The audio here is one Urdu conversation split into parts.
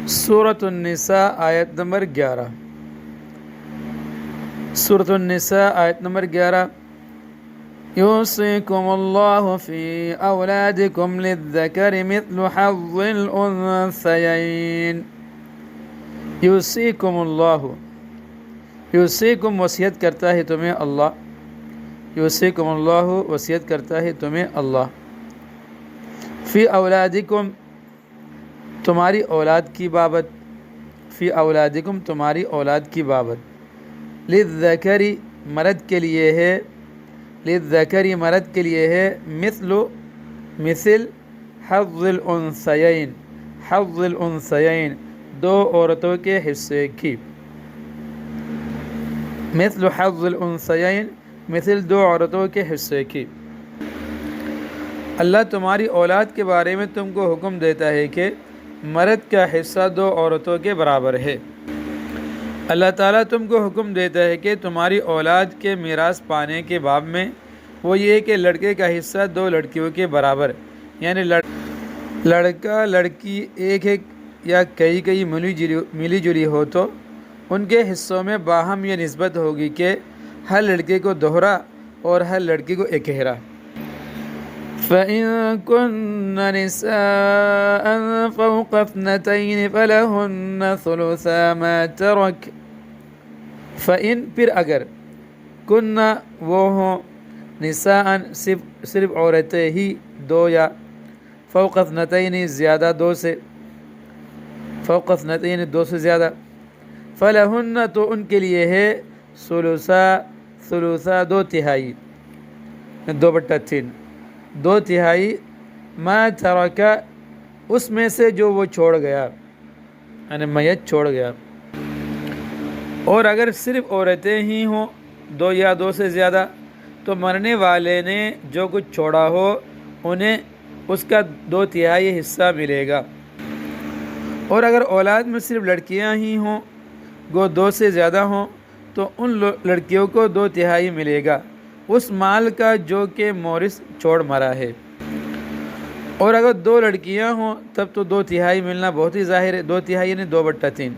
سورۃ النساء آیت نمبر 11۔ سورۃ النساء آیت نمبر 11۔ یوصیکم اللہ فی اولادکم للذکر مثل حظ الانثیین۔ یوصیکم اللہ، یوصیکم وصیت کرتا ہے تمہیں اللہ، یوصیکم اللہ وصیت کرتا ہے تمہیں اللہ، فی اولادکم تمہاری اولاد کی بابت، فی اولادکم تمہاری اولاد کی بابت، للذکری مرد کے لیے ہے، للذکری مرد کے لیے ہے، مثل حظ الانثیین، حظ الانثیین دو عورتوں کے حصے کی، مثل حظ الانثیین مثل دو عورتوں کے حصے کی۔ اللہ تمہاری اولاد کے بارے میں تم کو حکم دیتا ہے کہ مرد کا حصہ دو عورتوں کے برابر ہے۔ اللہ تعالیٰ تم کو حکم دیتا ہے کہ تمہاری اولاد کے میراث پانے کے باب میں وہ یہ کہ لڑکے کا حصہ دو لڑکیوں کے برابر، یعنی لڑکا لڑکی ایک یا کئی ملی جلی ہو تو ان کے حصوں میں باہم یہ نسبت ہوگی کہ ہر لڑکے کو دوہرا اور ہر لڑکی کو اکہرا۔ فَإِن كُنَّ نِسَاءً فَوْقَ اثْنَتَيْنِ فَلَهُنَّ ثُلُثَا مَا تَرَكَ۔ فَإِن پھر اگر، کن وہ ہوں، نساءً صرف عورتیں ہی دو، یا فوق اثنتین زیادہ دو سے، فوق اثنتین دو سے زیادہ، فَلَهُنَّ تو ان کے لیے ہے، ثلثا دو تہائی، 2/3 دو تہائی، ما ترکا اس میں سے جو وہ چھوڑ گیا، یعنی میت چھوڑ گیا۔ اور اگر صرف عورتیں ہی ہوں، دو یا دو سے زیادہ، تو مرنے والے نے جو کچھ چھوڑا ہو انہیں اس کا 2/3 حصہ ملے گا۔ اور اگر اولاد میں صرف لڑکیاں ہی ہوں، گو دو سے زیادہ ہوں، تو ان لڑکیوں کو 2/3 ملے گا اس مال کا جو کہ مورث چھوڑ مرا ہے۔ اور اگر دو لڑکیاں ہوں تب تو 2/3 ملنا بہت ہی ظاہر ہے، 2/3 یعنی 2/3،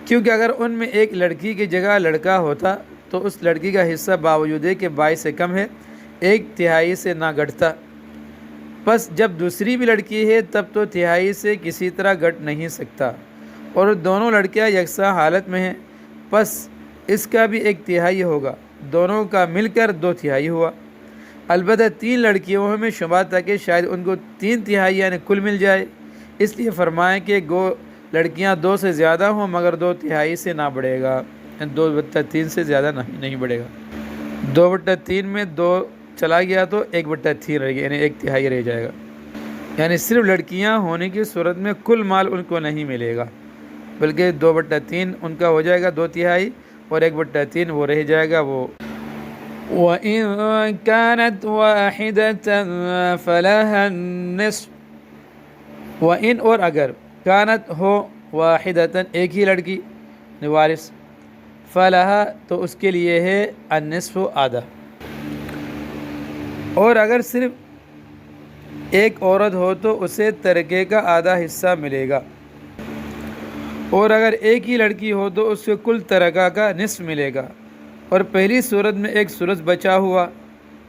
کیونکہ اگر ان میں ایک لڑکی کی جگہ لڑکا ہوتا تو اس لڑکی کا حصہ باوجود ہے کہ 22 سے کم ہے 1/3 سے نہ گھٹتا، پس جب دوسری بھی لڑکی ہے تب تو تہائی سے کسی طرح گھٹ نہیں سکتا، اور دونوں لڑکیاں یکساں حالت میں ہیں پس اس کا بھی 1/3 ہوگا، دونوں کا مل کر 2/3 ہوا۔ البتہ 3 لڑکیوں میں شبہ تھا کہ شاید ان کو 3/3 یعنی کل مل جائے، اس لیے فرمائیں کہ گو لڑکیاں 2 سے زیادہ ہوں مگر 2/3 سے نہ بڑھے گا، 2/3 سے زیادہ نہیں بڑھے گا۔ 2/3 میں 2 چلا گیا تو 1/3 رہ گیا، یعنی 1/3 رہ جائے گا، یعنی صرف لڑکیاں ہونے کی صورت میں کل مال ان کو نہیں ملے گا، بلکہ 2/3 ان کا ہو جائے گا 2/3 اور 1/3 وہ رہ جائے گا وہ۔ وَإِن كَانَتْ وَاحِدَةً فَلَهَا النِّصْفُ۔ وَإِن اور اگر، کانت ہو، واحدتاً ایک ہی لڑکی وارث، فَلَهَا تو اس کے لیے ہے، النِّصْفُ آدھا۔ اور اگر صرف ایک عورت ہو تو اسے ترکے کا آدھا حصہ ملے گا، اور اگر ایک ہی لڑکی ہو تو اس کو کل ترکہ کا نصف ملے گا، اور پہلی صورت میں ایک ثلث بچا ہوا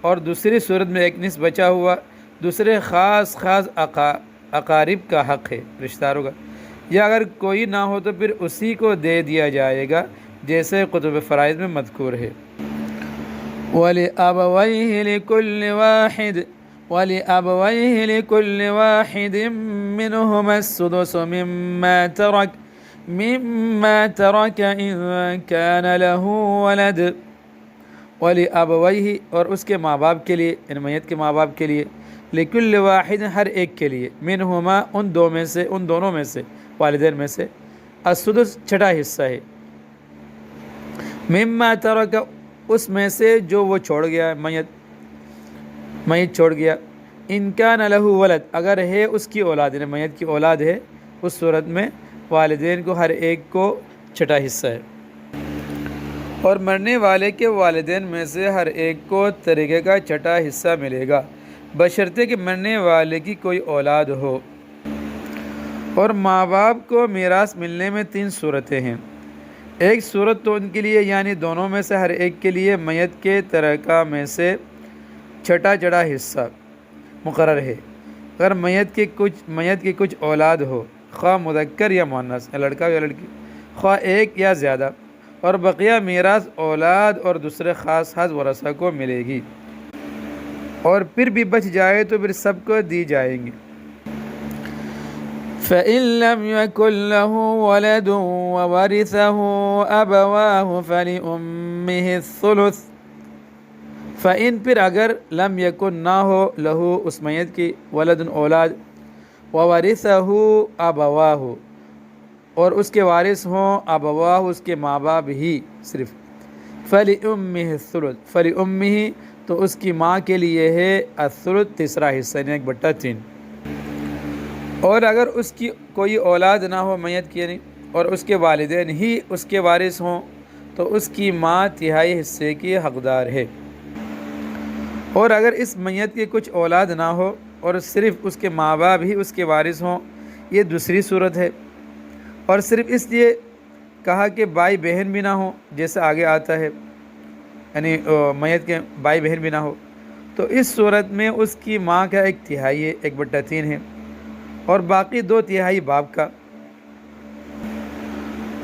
اور دوسری صورت میں ایک نصف بچا ہوا، دوسرے خاص اقارب کا حق ہے، رشتہ داروں کا، یا اگر کوئی نہ ہو تو پھر اسی کو دے دیا جائے گا جیسے کتب فرائض میں مذکور ہے۔ وَلِأَبَوَيْهِ لِكُلِّ وَاحِدٍ مِّنْهُمَا السُّدُسُ مِمَّا تَرَكَ إِن كَانَ لَهُ وَلَدٌ۔ وَلِأَبَوَيْهِ اور اس کے ماں باپ کے لیے، ان میت کے ماں باپ کے لیے، لِكُلِّ وَاحِدٍ ہر ایک کے لیے، مِنْهُمَا ان دونوں میں سے، والدین میں سے، السدس چھٹا حصہ ہے، مِمَّا تَرَكَ اس میں سے جو وہ چھوڑ گیا، میت چھوڑ گیا، ان کان لہ ولد اگر ہے اس کی اولاد، یعنی میت کی اولاد ہے، اس صورت میں والدین کو ہر ایک کو چھٹا حصہ ہے، اور مرنے والے کے والدین میں سے ہر ایک کو ترکے کا چھٹا حصہ ملے گا، بشرطے کہ مرنے والے کی کوئی اولاد ہو۔ اور ماں باپ کو میراث ملنے میں 3 صورتیں ہیں۔ ایک صورت تو ان کے لیے یعنی دونوں میں سے ہر ایک کے لیے میت کے ترکہ میں سے چھٹا جڑا حصہ مقرر ہے۔ اگر میت کی کچھ اولاد ہو، خواہ مذکر یا مؤنث، یا لڑکا یا لڑکی، خواہ ایک یا زیادہ، اور بقیہ میراث اولاد اور دوسرے خاص ورثہ کو ملے گی، اور پھر بھی بچ جائے تو پھر سب کو دی جائیں گی۔ فَإِن لَّمْ يَكُن لَّهُ وَلَدٌ وَوَرِثَهُ أَبَوَاهُ فَلِأُمِّهِ الثُّلُثُ۔ فَإِن پھر اگر لم یکن نہ ہو لہو اس میت کی ولد اولاد، وَوَرِثَهُ أَبَوَاهُ اور اس کے وارث ہوں ابواہ اس کے ماں باپ ہی صرف، فَلِأُمِّهِ الثُّلُثُ، فَلِأُمِّهِ تو اس کی ماں کے لیے ہے الثلث تیسرا حصہ یعنی 1/3۔ اور اگر اس کی کوئی اولاد نہ ہو میت کی یعنی، اور اس کے والدین ہی اس کے وارث ہوں تو اس کی ماں تہائی حصے کی حقدار ہے۔ اور اگر اس میت کی کچھ اولاد نہ ہو اور صرف اس کے ماں باپ ہی اس کے وارث ہوں، یہ دوسری صورت ہے، اور صرف اس لیے کہا کہ بھائی بہن بھی نہ ہو، جیسے آگے آتا ہے، یعنی میت کے بھائی بہن بھی نہ ہو، تو اس صورت میں اس کی ماں کا 1/3 ہے، 1/3 ہے، اور باقی 2/3 باپ کا۔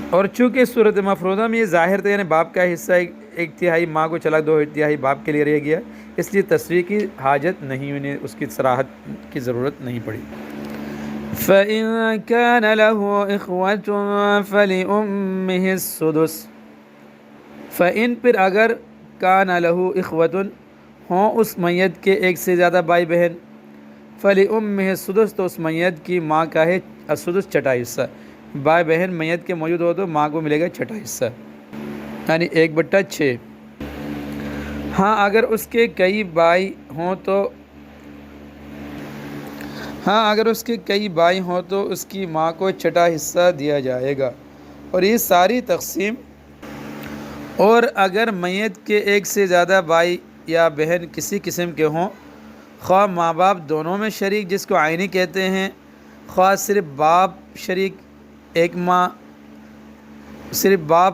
اور چونکہ صورت مفروضہ میں یہ ظاہر تھا یعنی باپ کا حصہ 1/3 ماں کو چلا، 2/3 باپ کے لیے رہ گیا، اس لیے تصریح کی حاجت نہیں ہوئی، اس کی صراحت کی ضرورت نہیں پڑی۔ فَإِن كَانَ لَهُ إِخْوَةٌ فَلِأُمِّهِ السُّدُسُ۔ فَإِن پھر اگر كَانَ لَهُ إِخْوَةٌ ہوں اس میت کے ایک سے زیادہ بھائی بہن، فَلِأُمِّهِ السُّدُسُ تو اس میت کی ماں کا ہے السدس چھٹا حصہ۔ بھائی بہن میت کے موجود ہو تو ماں کو ملے گا چھٹا حصہ یعنی 1/6۔ ہاں اگر اس کے کئی بھائی ہوں تو اس کی ماں کو چھٹا حصہ دیا جائے گا، اور یہ ساری تقسیم۔ اور اگر میت کے ایک سے زیادہ بھائی یا بہن کسی قسم کے ہوں، خواہ ماں باپ دونوں میں شریک جس کو عینی کہتے ہیں، خواہ صرف باپ شریک ایک ماں، صرف باپ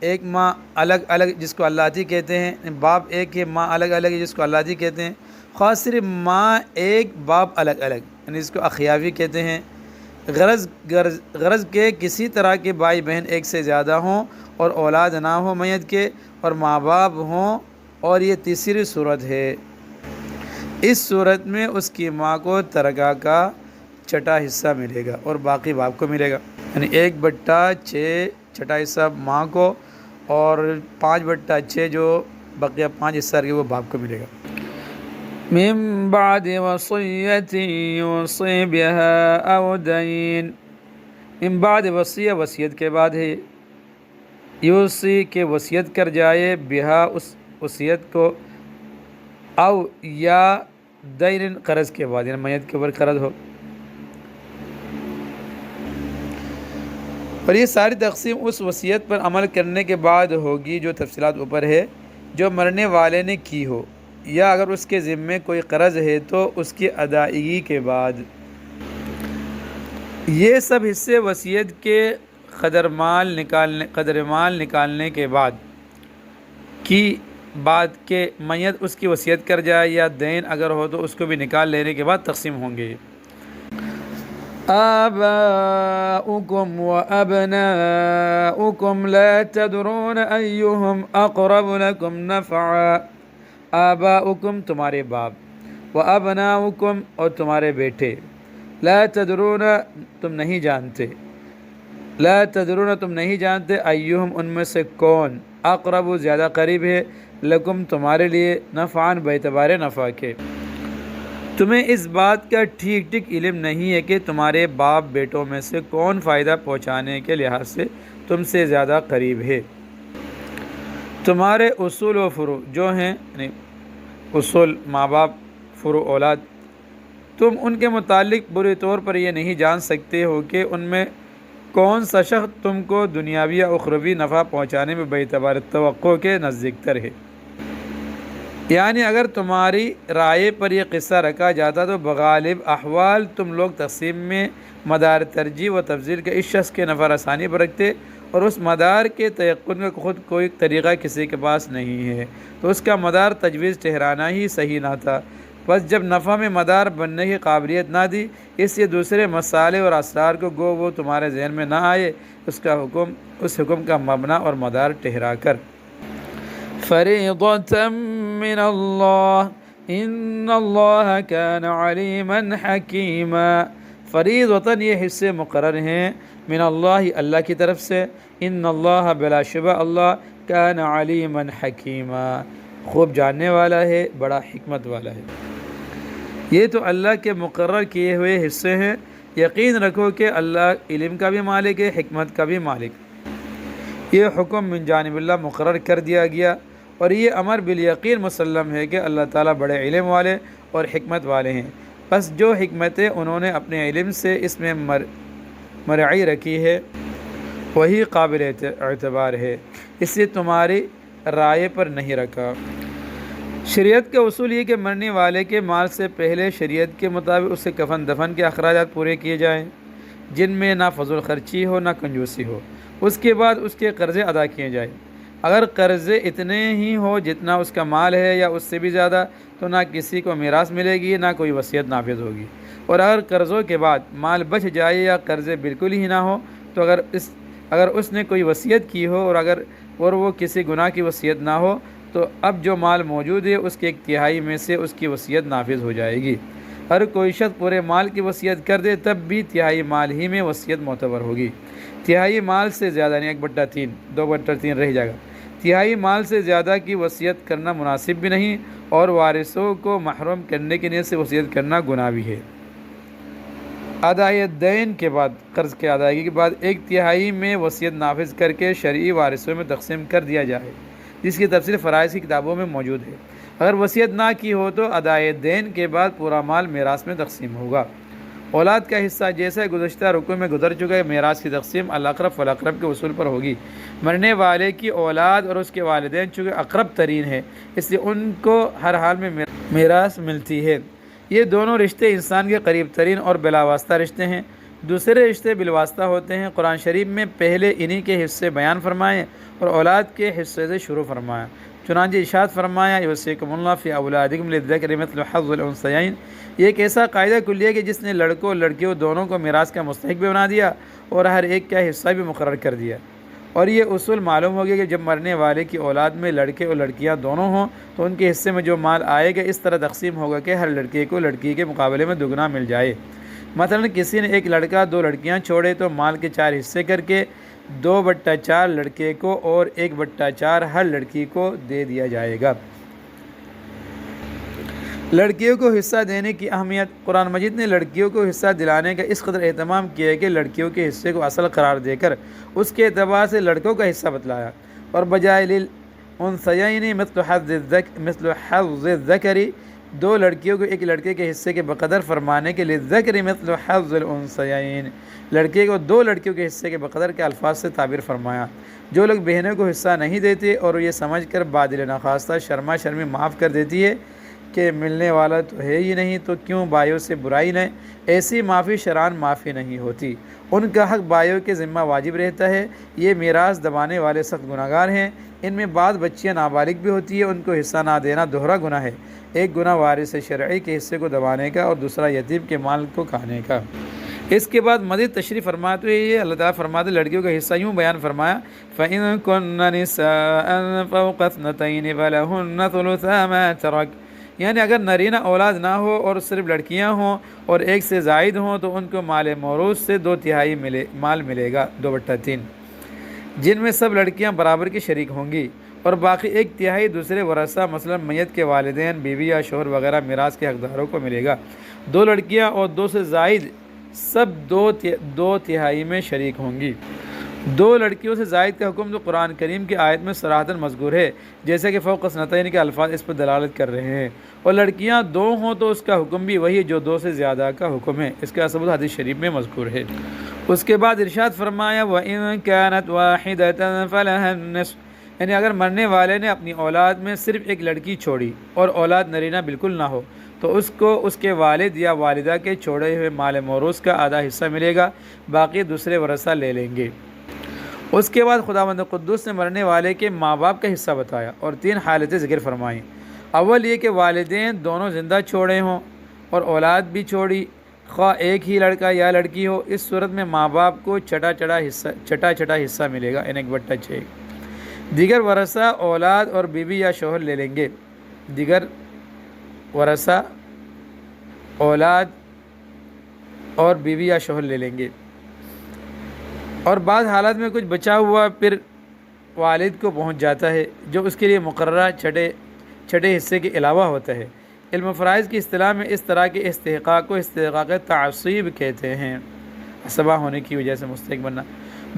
ایک ماں الگ الگ جس کو اللاتی کہتے ہیں، باپ ایک ہے ماں الگ الگ ہے جس کو اللاتی کہتے ہیں، خواہ صرف ماں ایک باپ الگ الگ یعنی جس کو اخیاوی کہتے ہیں۔ غرض کے کسی طرح کے بھائی بہن ایک سے زیادہ ہوں اور اولاد نہ ہو میت کے، اور ماں باپ ہوں، اور یہ تیسری صورت ہے۔ اس صورت میں اس کی ماں کو ترکہ کا چھٹا حصہ ملے گا اور باقی باپ کو ملے گا، یعنی 1/6 چھٹا حصہ ماں کو، اور 5/6 جو بقیہ 5 حصہ کے وہ باپ کو ملے گا۔ من بعد وصیت یوصی بها او دین، من بعد وصیت کے بعد ہے، یوصی کے وصیت کر جائے، بہا اس وصیت کو، او یا دین قرض کے بعد یعنی میت کے اوپر قرض ہو۔ اور یہ ساری تقسیم اس وصیت پر عمل کرنے کے بعد ہوگی جو تفصیلات اوپر ہے، جو مرنے والے نے کی ہو، یا اگر اس کے ذمے کوئی قرض ہے تو اس کی ادائیگی کے بعد۔ یہ سب حصے وصیت کے قدر مال نکالنے کے بعد کہ میت اس کی وصیت کر جائے، یا دین اگر ہو تو اس کو بھی نکال لینے کے بعد تقسیم ہوں گے۔ آباؤکم و ابناؤکم لا تدرون ایہم اقرب لکم نفعا، آباؤکم تمہارے باپ، و ابناؤکم اور تمہارے بیٹے، لا تدرون تم نہیں جانتے ایہم ان میں سے کون، اقرب زیادہ قریب ہے، لکم تمہارے لیے، نفعاً باعتبار نفع کے۔ تمہیں اس بات کا ٹھیک علم نہیں ہے کہ تمہارے باپ بیٹوں میں سے کون فائدہ پہنچانے کے لحاظ سے تم سے زیادہ قریب ہے۔ تمہارے اصول و فروع جو ہیں، یعنی اصول ماں باپ، فروع اولاد، تم ان کے متعلق بری طور پر یہ نہیں جان سکتے ہو کہ ان میں کون سا شخص تم کو دنیاوی یا اخروی نفع پہنچانے میں باعتبار توقع کے نزدیک تر ہے۔ یعنی اگر تمہاری رائے پر یہ قصہ رکھا جاتا تو بغالب احوال تم لوگ تقسیم میں مدار ترجیح و تفضیل کے اس شخص کے نفع رسانی پر رکھتے، اور اس مدار کے تیقن کا خود کوئی طریقہ کسی کے پاس نہیں ہے، تو اس کا مدار تجویز ٹھہرانا ہی صحیح نہ تھا۔ بس جب نفع میں مدار بننے کی قابلیت نہ دی، اس لیے دوسرے مسالے اور اسرار کو گو وہ تمہارے ذہن میں نہ آئے، اس حکم کا مبنا اور مدار ٹھہرا کر فریضۃ من اللہ ان اللہ کان علیما حکیما، فریضۃً یہ حصے مقرر ہیں من اللہ کی طرف سے، ان اللہ بلا شبہ اللہ کان علیما حکیما خوب جاننے والا ہے، بڑا حکمت والا ہے۔ یہ تو اللہ کے مقرر کیے ہوئے حصے ہیں، یقین رکھو کہ اللہ علم کا بھی مالک ہے، حکمت کا بھی مالک۔ یہ حکم من جانب اللہ مقرر کر دیا گیا، اور یہ امر بالیقین مسلم ہے کہ اللہ تعالیٰ بڑے علم والے اور حکمت والے ہیں۔ بس جو حکمتیں انہوں نے اپنے علم سے اس میں مرعی رکھی ہے وہی قابل اعتبار ہے، اس لیے تمہاری رائے پر نہیں رکھا۔ شریعت کا اصول یہ کہ مرنے والے کے مال سے پہلے شریعت کے مطابق اس سے کفن دفن کے اخراجات پورے کیے جائیں، جن میں نہ فضول خرچی ہو نہ کنجوسی ہو۔ اس کے بعد اس کے قرضے ادا کیے جائیں۔ اگر قرضے اتنے ہی ہو جتنا اس کا مال ہے یا اس سے بھی زیادہ، تو نہ کسی کو میراث ملے گی نہ کوئی وصیت نافذ ہوگی۔ اور اگر قرضوں کے بعد مال بچ جائے یا قرضے بالکل ہی نہ ہو، تو اگر اس نے کوئی وصیت کی ہو اور وہ کسی گناہ کی وصیت نہ ہو، تو اب جو مال موجود ہے اس کے 1/3 میں سے اس کی وصیت نافذ ہو جائے گی۔ اگر کوئی شخص پورے مال کی وصیت کر دے تب بھی 1/3 مال ہی میں وصیت معتبر ہوگی۔ 1/3 مال سے زیادہ نہیں، 1/3 2/3 رہ جائے گا۔ 1/3 مال سے زیادہ کی وصیت کرنا مناسب بھی نہیں، اور وارثوں کو محروم کرنے کی نیت سے وصیت کرنا گناہ بھی ہے۔ ادائے دین کے بعد، قرض کے ادائیگی کے بعد 1/3 میں وصیت نافذ کر کے شرعی وارثوں میں تقسیم کر دیا جائے، جس کی تفصیل فرائض کی کتابوں میں موجود ہے۔ اگر وصیت نہ کی ہو تو ادائے دین کے بعد پورا مال میراث میں تقسیم ہوگا۔ اولاد کا حصہ جیسے گزشتہ رکوع میں گزر چکا ہے، میراث کی تقسیم الاقرب فالاقرب کے اصول پر ہوگی۔ مرنے والے کی اولاد اور اس کے والدین چونکہ اقرب ترین ہے، اس لیے ان کو ہر حال میں میراث ملتی ہے۔ یہ دونوں رشتے انسان کے قریب ترین اور بلا واسطہ رشتے ہیں۔ دوسرے رشتے بالواسطہ ہوتے ہیں۔ قرآن شریف میں پہلے انہی کے حصے بیان فرمائے اور اولاد کے حصے سے شروع فرمایا۔ چنانچہ ارشاد فرمایا یوصیکم اللہ فی اولادکم للذکر مثل حظ الانثیین، یہ ایک ایسا قاعدہ کلی ہے کہ جس نے لڑکوں اور لڑکیوں دونوں کو میراث کا مستحق بھی بنا دیا اور ہر ایک کا حصہ بھی مقرر کر دیا۔ اور یہ اصول معلوم ہو گیا کہ جب مرنے والے کی اولاد میں لڑکے اور لڑکیاں دونوں ہوں تو ان کے حصے میں جو مال آئے گا اس طرح تقسیم ہوگا کہ ہر لڑکے کو لڑکی کے مقابلے میں دگنا مل جائے۔ مثلا کسی نے 1 لڑکا 2 لڑکیاں چھوڑے تو مال کے 4 حصے کر کے 2/4 لڑکے کو اور 1/4 ہر لڑکی کو دے دیا جائے گا۔ لڑکیوں کو حصہ دینے کی اہمیت، قرآن مجید نے لڑکیوں کو حصہ دلانے کا اس قدر اہتمام کیا ہے کہ لڑکیوں کے حصے کو اصل قرار دے کر اس کے اعتبار سے لڑکوں کا حصہ بتلایا، اور بجائے للانثیین مثل حظ الذکر 2 لڑکیوں کو 1 لڑکے کے حصے کے بقدر فرمانے کے للذکر مثل حظ الانثیین، لڑکے کو 2 لڑکیوں کے حصے کے بقدر کے الفاظ سے تعبیر فرمایا۔ جو لوگ بہنوں کو حصہ نہیں دیتے اور یہ سمجھ کر بادل نخواستہ شرما شرمی معاف کر دیتی ہے کہ ملنے والا تو ہے ہی نہیں تو کیوں بھائیوں سے برائی لیں، ایسی معافی شرعاً معافی نہیں ہوتی۔ ان کا حق بھائیوں کے ذمہ واجب رہتا ہے۔ یہ میراث دبانے والے سخت گناہگار ہیں۔ ان میں بعض بچیاں نابالغ بھی ہوتی ہیں، ان کو حصہ نہ دینا دوہرا گناہ ہے، ایک گناہ وارث شرعی کے حصے کو دبانے کا اور دوسرا یتیم کے مال کو کھانے کا۔ اس کے بعد مزید تشریح فرماتے ہوئے یہ اللہ تعالیٰ فرماتے لڑکیوں کا حصہ یوں بیان فرمایا فَإِن كُنَّ نِسَاءً فَوْقَ اثْنَتَيْنِ فَلَهُنَّ ثُلُثَا مَا تَرَكَ، یعنی اگر نرینہ اولاد نہ ہو اور صرف لڑکیاں ہوں اور 1 سے زائد ہوں تو ان کو مال موروث سے 2/3 مال ملے گا، 2/3، جن میں سب لڑکیاں برابر کی شریک ہوں گی، اور باقی 1/3 دوسرے ورثہ مثلا میت کے والدین، بیوی یا شوہر وغیرہ میراث کے حقداروں کو ملے گا۔ 2 لڑکیاں اور 2 سے زائد سب 2/3 میں شریک ہوں گی۔ 2 لڑکیوں سے زائد کا حکم تو قرآن کریم کی آیت میں صراحتاً مذکور ہے، جیسے کہ فوق اثنتین کے الفاظ اس پر دلالت کر رہے ہیں، اور لڑکیاں 2 ہوں تو اس کا حکم بھی وہی جو 2 سے زیادہ کا حکم ہے، اس کا ثبوت حدیث شریف میں مذکور ہے۔ اس کے بعد ارشاد فرمایا وَإِن كَانَتْ وَاحِدَةً فَلَهَا النِّصْفُ، یعنی اگر مرنے والے نے اپنی اولاد میں صرف ایک لڑکی چھوڑی اور اولاد نرینہ بالکل نہ ہو تو اس کو اس کے والد یا والدہ کے چھوڑے ہوئے مال موروث کا آدھا حصہ ملے گا، باقی دوسرے ورثہ لے لیں گے۔ اس کے بعد خداوند قدوس نے مرنے والے کے ماں باپ کا حصہ بتایا اور 3 حالتیں ذکر فرمائیں۔ اول یہ کہ والدین دونوں زندہ چھوڑے ہوں اور اولاد بھی چھوڑی، خواہ ایک ہی لڑکا یا لڑکی ہو، اس صورت میں ماں باپ کو چھٹا حصہ ملے گا، یعنی 1/6۔ دیگر ورثہ اولاد اور بیوی یا شوہر لے لیں گے۔ دیگر ورثہ اولاد اور بیوی یا شوہر لے لیں گے، اور بعض حالات میں کچھ بچا ہوا پھر والد کو پہنچ جاتا ہے، جو اس کے لیے مقررہ چھٹے حصے کے علاوہ ہوتا ہے۔ علم فرائض کی اصطلاح میں اس طرح کے استحقاق کو استحقاق تعصیب کہتے ہیں، عصبہ ہونے کی وجہ سے مستحق بننا۔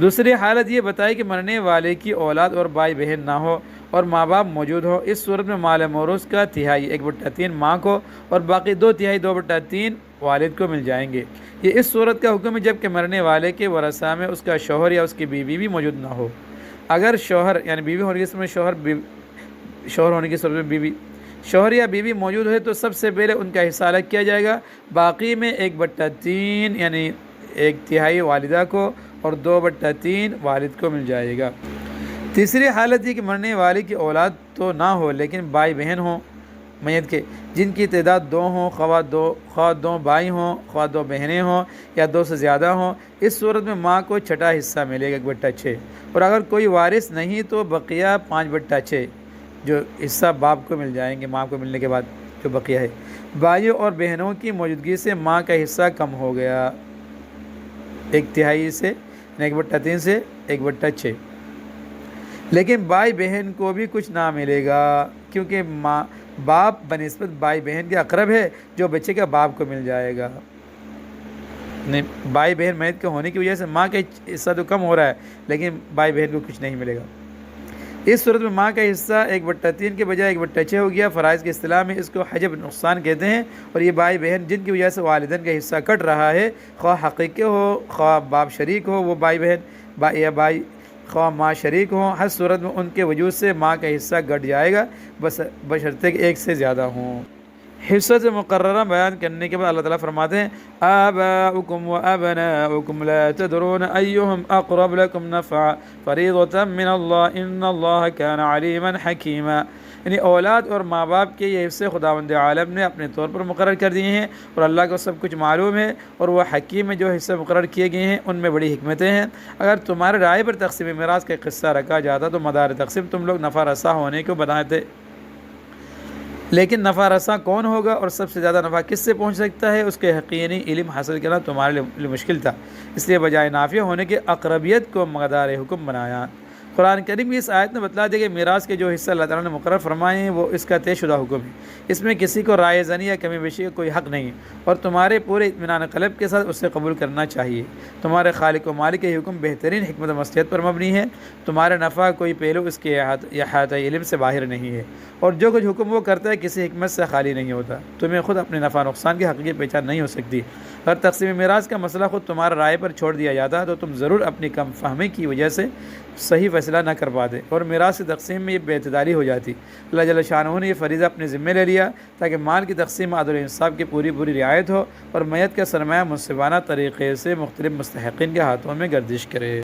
دوسری حالت یہ بتائی کہ مرنے والے کی اولاد اور بھائی بہن نہ ہو اور ماں باپ موجود ہو، اس صورت میں مال موروث کا تہائی 1/3 ماں کو اور باقی 2/3 2/3 والد کو مل جائیں گے۔ یہ اس صورت کا حکم ہے جب کہ مرنے والے کے ورثہ میں اس کا شوہر یا اس کی بیوی بھی موجود نہ ہو۔ اگر شوہر یعنی بیوی ہونے کی صورت میں شوہر ہونے کی صورت میں بیوی، شوہر یا بیوی موجود ہے تو سب سے پہلے ان کا حصہ الگ کیا جائے گا، باقی میں 1/3 یعنی 1/3 والدہ کو اور 2/3 والد کو مل جائے گا۔ تیسری حالت یہ کہ مرنے والے کی اولاد تو نہ ہو لیکن بھائی بہن ہوں میت کے، جن کی تعداد 2 ہوں، خواہ 2 بھائی ہوں، خواہ 2 بہنیں ہوں یا 2 سے زیادہ ہوں، اس صورت میں ماں کو چھٹا حصہ ملے گا 1/6، اور اگر کوئی وارث نہیں تو بقیہ 5/6 جو حصہ باپ کو مل جائیں گے، ماں کو ملنے کے بعد جو بقیہ ہے۔ بھائیوں اور بہنوں کی موجودگی سے ماں کا حصہ کم ہو گیا 1/3 سے، 1/3 سے 1/6، لیکن بھائی بہن کو بھی کچھ نہ ملے گا کیونکہ باپ بنسبت بھائی بہن کے اقرب ہے، جو بچے کا باپ کو مل جائے گا۔ بھائی بہن میت کے ہونے کی وجہ سے ماں کا حصہ تو کم ہو رہا ہے لیکن بھائی بہن کو کچھ نہیں ملے گا۔ اس صورت میں ماں کا حصہ 1/3 کے بجائے 1/6 ہو گیا۔ فرائض کی اصطلاح میں اس کو حجب نقصان کہتے ہیں، اور یہ بھائی بہن جن کی وجہ سے والدین کا حصہ کٹ رہا ہے، خواہ حقیقی ہو خواہ باپ شریک ہو، وہ بھائی بہن یا بھائی خواہ ماں شریک ہوں، ہر صورت میں ان کے وجود سے ماں کا حصہ گٹ جائے گا بشرطے کہ ایک سے زیادہ ہوں۔ حصہ مقررہ بیان کرنے کے بعد اللہ تعالیٰ فرماتے ہیں آباؤکم و ابناؤکم لا تدرون ایہم اقرب لکم نفعا فریضۃ من اللہ ان اللہ کان علیما حکیما، یعنی اولاد اور ماں باپ کے یہ حصے خداوند عالم نے اپنے طور پر مقرر کر دیے ہیں، اور اللہ کو سب کچھ معلوم ہے، اور وہ حکیم میں جو حصے مقرر کیے گئے ہیں ان میں بڑی حکمتیں ہیں۔ اگر تمہارے رائے پر تقسیم میراث کا قصہ رکھا جاتا تو مدار تقسیم تم لوگ نفع رساں ہونے کو بناتے، لیکن نفع رساں کون ہوگا اور سب سے زیادہ نفع کس سے پہنچ سکتا ہے، اس کے یقینی علم حاصل کرنا تمہارے لیے مشکل تھا، اس لیے بجائے نافع ہونے کے اقربیت کو مدار حکم بنایا۔ قرآن کریم کی اس آیت نے بتلا دیا کہ میراث کے جو حصہ اللہ تعالیٰ نے مقرر فرمائے ہیں وہ اس کا طے شدہ حکم ہے، اس میں کسی کو رائے زنی یا کمی بیشی کا کوئی حق نہیں، اور تمہارے پورے اطمینان قلب کے ساتھ اسے قبول کرنا چاہیے۔ تمہارے خالق و مالک کے حکم بہترین حکمت و مصلحت پر مبنی ہے، تمہارے نفع کوئی پہلو اس کے احاطہ علم سے باہر نہیں ہے، اور جو کچھ حکم وہ کرتا ہے کسی حکمت سے خالی نہیں ہوتا۔ تمہیں خود اپنے نفع نقصان کی حقیقی پہچان نہیں ہو سکتی۔ اگر تقسیم میراث کا مسئلہ خود تمہارے رائے پر چھوڑ دیا جاتا تو تم ضرور اپنی کم فہمی کی وجہ سے صحیح فیصلہ نہ کر پاتے، اور میراث کی تقسیم میں یہ بے اعتدالی ہو جاتی۔ اللہ جل شانہ نے یہ فریضہ اپنے ذمہ لے لیا تاکہ مال کی تقسیم میں عدل و انصاف کی پوری رعایت ہو، اور میت کا سرمایہ منصفانہ طریقے سے مختلف مستحقین کے ہاتھوں میں گردش کرے۔